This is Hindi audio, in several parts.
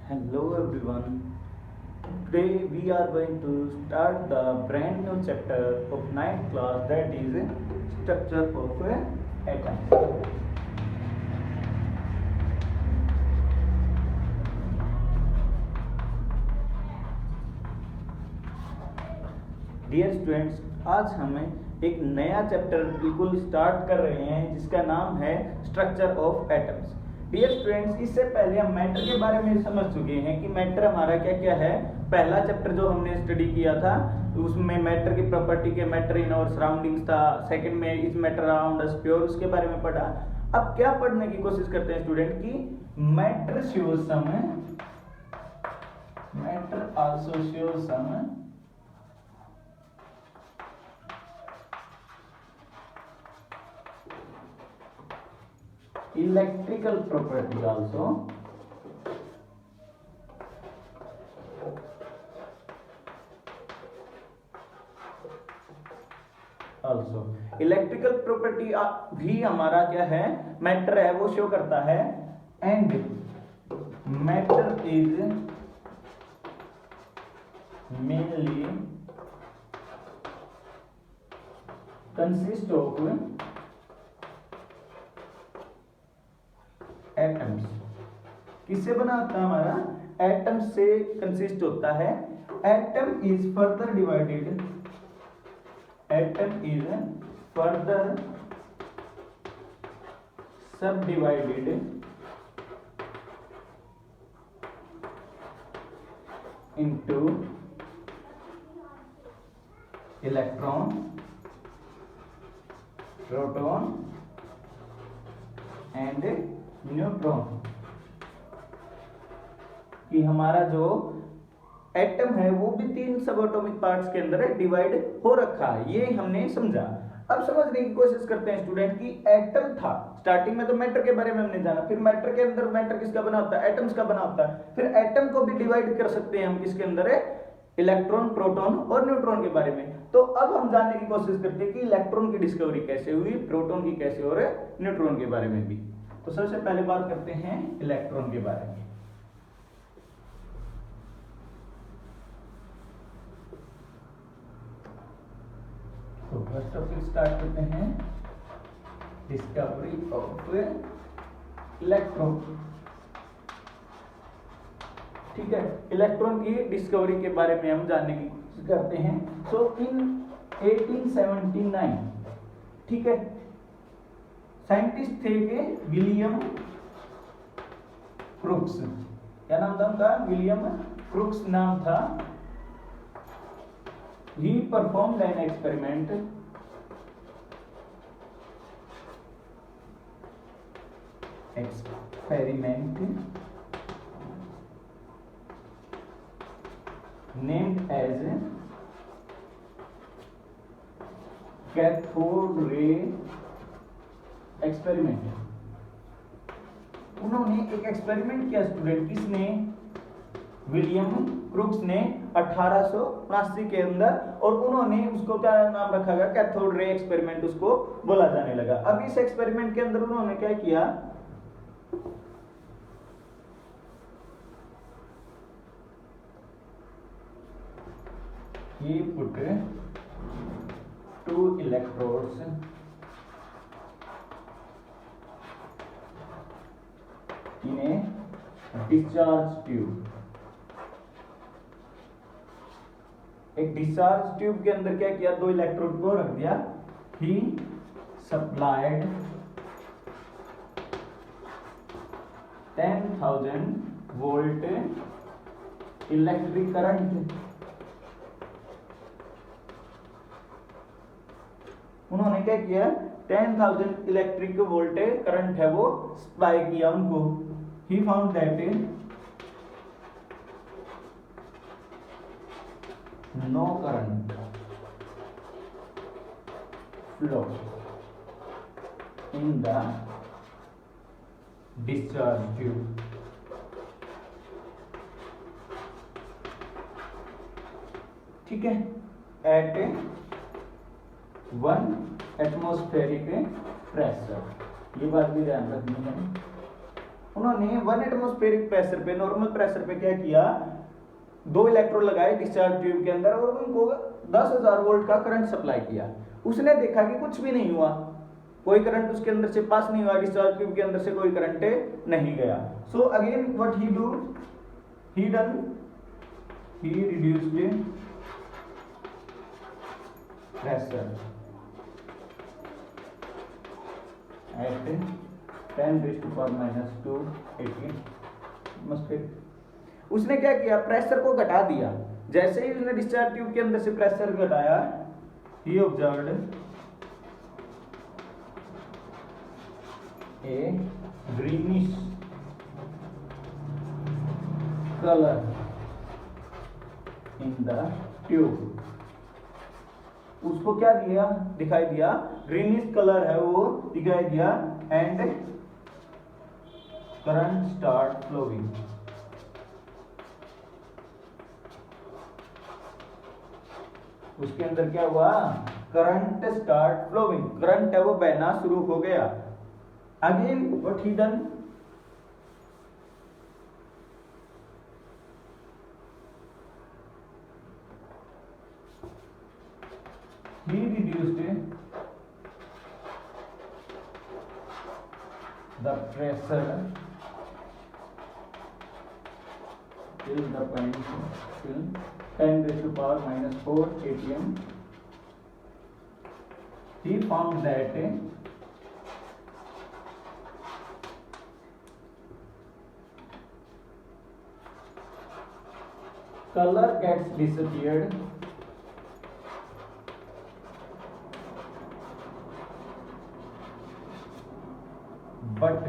Hello everyone. Today we are going to start the brand new chapter of ninth class, that is structure of atom. Dear students, आज हमें एक नया चैप्टर बिल्कुल स्टार्ट कर रहे हैं जिसका नाम है structure of atoms. Dear students, इससे पहले हम मैटर के बारे में समझ चुके हैं कि मैटर हमारा क्या क्या है। पहला चैप्टर जो हमने स्टडी किया था उसमें मैटर की प्रॉपर्टी के मैटर इन और सराउंडिंग्स था। सेकंड में is matter around us pure, उसके बारे में पढ़ा। अब क्या पढ़ने की कोशिश करते हैं स्टूडेंट की matter shows some, matter also shows some electrical property also, electrical property भी हमारा क्या है, मैटर है, वो शो करता है। And matter is mainly consist of atoms. किससे बना होता है हमारा? एटम्स से कंसिस्ट होता है। Atom is further divided, atom is further sub divided into electron, proton and neutron. कि हमारा जो एटम है वो भी 3 सब एटॉमिक पार्ट्स के अंदर डिवाइड हो रखा है, ये हमने समझा। अब समझने की कोशिश करते हैं स्टूडेंट की एटम था। स्टार्टिंग में तो मैटर के बारे में हमने जाना, फिर मैटर के अंदर मैटर किसका बना होता है? एटम्स का बना होता है। फिर एटम को भी डिवाइड कर सकते हैं हम किसके अंदर है? इलेक्ट्रॉन, प्रोटॉन और न्यूट्रॉन के बारे में। तो अब हम जानने की कोशिश करते हैं कि इलेक्ट्रॉन की डिस्कवरी कैसे हुई, प्रोटॉन की कैसे और न्यूट्रॉन के बारे में भी। तो सबसे पहले बात करते हैं इलेक्ट्रॉन के बारे में। तो फर्स्ट टॉपिक स्टार्ट करते हैं डिस्कवरी ऑफ इलेक्ट्रॉन। ठीक है, इलेक्ट्रॉन की डिस्कवरी के बारे में हम जानने की कोशिश करते हैं। सो इन 1879, ठीक है, साइंटिस्ट थे के विलियम क्रूक्स। क्या नाम था उनका? विलियम क्रूक्स नाम था। ही performed an experiment named as cathode ray experiment. उन्होंने एक एक्सपेरिमेंट किया स्टूडेंट, किसने? विलियम क्रूक्स ने 1879 के अंदर, और उन्होंने उसको क्या नाम रखा गया? कैथोड रे एक्सपेरिमेंट उसको बोला जाने लगा। अब इस एक्सपेरिमेंट के अंदर उन्होंने क्या किया? He put 2 electrodes in a discharge tube। एक डिस्चार्ज ट्यूब के अंदर क्या किया? 2 इलेक्ट्रोड को रख दिया। He supplied 10,000 volt electric current. उन्होंने क्या किया? 10,000 इलेक्ट्रिक वोल्ट करंट है वो सप्लाई किया उनको। He found that no current flow in the discharge tube. ठीक है, एट 1 एटमॉस्फेरिक प्रेशर, ये बात भी ध्यान रखनी है। उन्होंने 1 एटमॉस्फेरिक प्रेशर पे, नॉर्मल प्रेशर पे क्या किया, 2 इलेक्ट्रोड लगाए डिस्चार्ज ट्यूब के अंदर और उनको 10,000 वोल्ट का करंट सप्लाई किया। उसने देखा कि कुछ भी नहीं हुआ, कोई करंट उसके अंदर से पास नहीं हुआ, डिस्चार्ज ट्यूब के अंदर से कोई करंट नहीं गया। So again what he do, he reduced pressure at 10⁻⁻2 atmosphere। उसने क्या किया, प्रेशर को घटा दिया। जैसे ही उसने डिस्चार्ज ट्यूब के अंदर से प्रेशर घटाया, he observed a greenish color in the tube। उसको क्या दिया, दिखाई दिया, ग्रीनिश कलर है वो दिखाई दिया, एंड करंट स्टार्ट फ्लोइंग। उसके अंदर क्या हुआ, करंट स्टार्ट फ्लोइंग, करंट है वो बहना शुरू हो गया। Again what he done, he reduced the pressure till the point till 10⁻⁻4 atm। he found that color gets disappeared but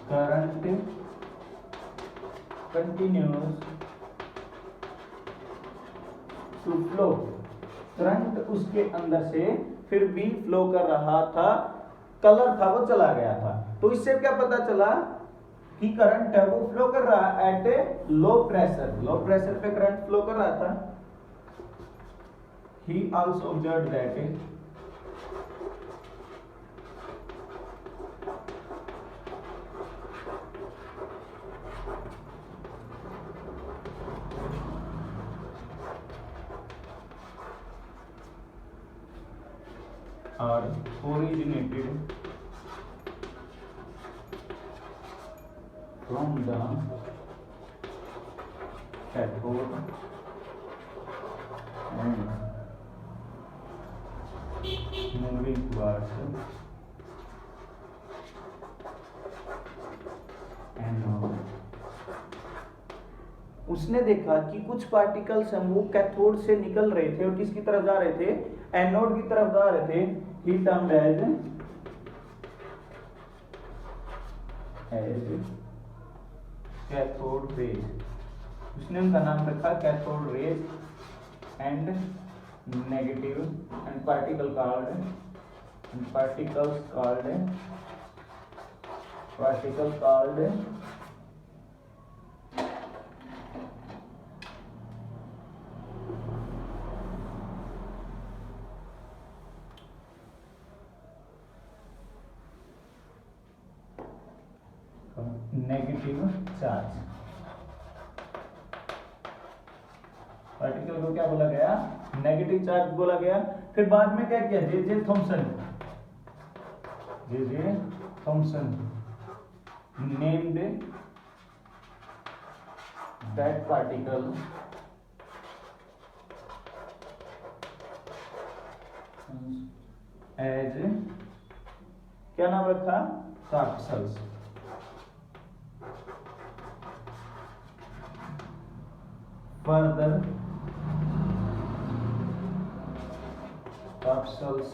current continues to flow। Current उसके अंदर से फिर भी फ्लो कर रहा था, कलर था वो चला गया था। तो इससे क्या पता चला कि करंट है वो फ्लो कर रहा है एट ए लो प्रेशर, लो प्रेशर पे करंट फ्लो कर रहा था। he also observed that are originated from the cathode and moving towards anode। उसने देखा कि कुछ पार्टिकल्स हैं वो कैथोड से निकल रहे थे और किसकी तरफ जा रहे थे, एनोड की तरफ जा रहे थे। ही टर्म्ड एज कैथोड रेज, उसने उनका नाम रखा cathode rays, and negative and particles called negative charge. Particle को क्या बोला गया, नेगेटिव चार्ज बोला गया। फिर बाद में क्या किया, J Thomson named that particle as, क्या नाम रखा, corpuscles. Further corpuscles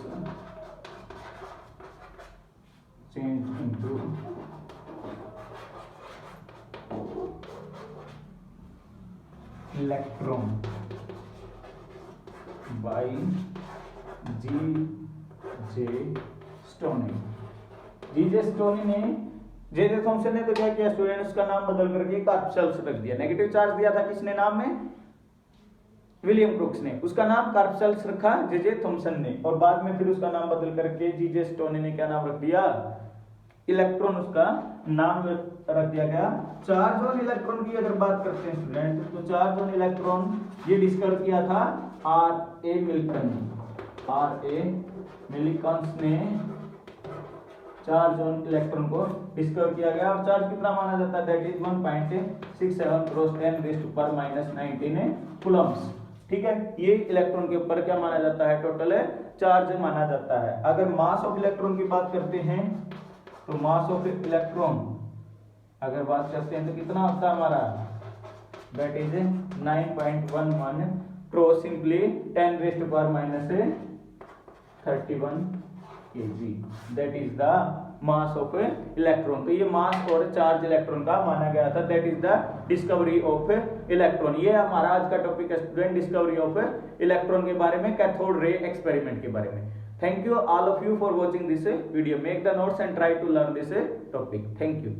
changed into electron by G.J. Stoney। G.J. Stoney ने, जे थॉमसन ने तो क्या किया स्टूडेंट, उसका नाम बदल करके कार्पसल्स रख दिया। नेगेटिव चार्ज दिया था किसने नाम में, विलियम क्रुक्स ने, उसका नाम कार्पसल्स रखा जे थॉमसन ने, और बाद में फिर उसका नाम बदल करके जी.जे. स्टोनी ने क्या नाम रख दिया, इलेक्ट्रॉन उसका नाम रख दिया गया। चार्ज ऑन इलेक्ट्रॉन की अगर बात करते हैं स्टूडेंट, तो चार्ज ऑन इलेक्ट्रॉन ये डिस्कवर किया था आर ए मिल्टन ने चार्ज ऑन इलेक्ट्रॉन को डिस्कवर किया गया। और चार्ज कितना माना जाता है, दैट इज 1.67 क्रॉस 10⁻19 कूलम्स। ठीक है, ये इलेक्ट्रॉन के ऊपर क्या माना जाता है, टोटल चार्ज माना जाता है। अगर मास ऑफ इलेक्ट्रॉन की बात करते हैं, तो मास ऑफ इलेक्ट्रॉन अगर बात करते हैं तो कितना होता है हमारा, that is 9.11 cross simply 10⁻31 kg, that is the mass of electron. तो ये मास और चार्ज इलेक्ट्रॉन का माना गया था, that is the discovery of electron. ये हमारा आज का टॉपिक है स्टूडेंट, डिस्कवरी ऑफ इलेक्ट्रॉन के बारे में, कैथोड रे एक्सपेरिमेंट के बारे में। Thank you all of you for watching this video. Make the notes and try to learn this topic. Thank you.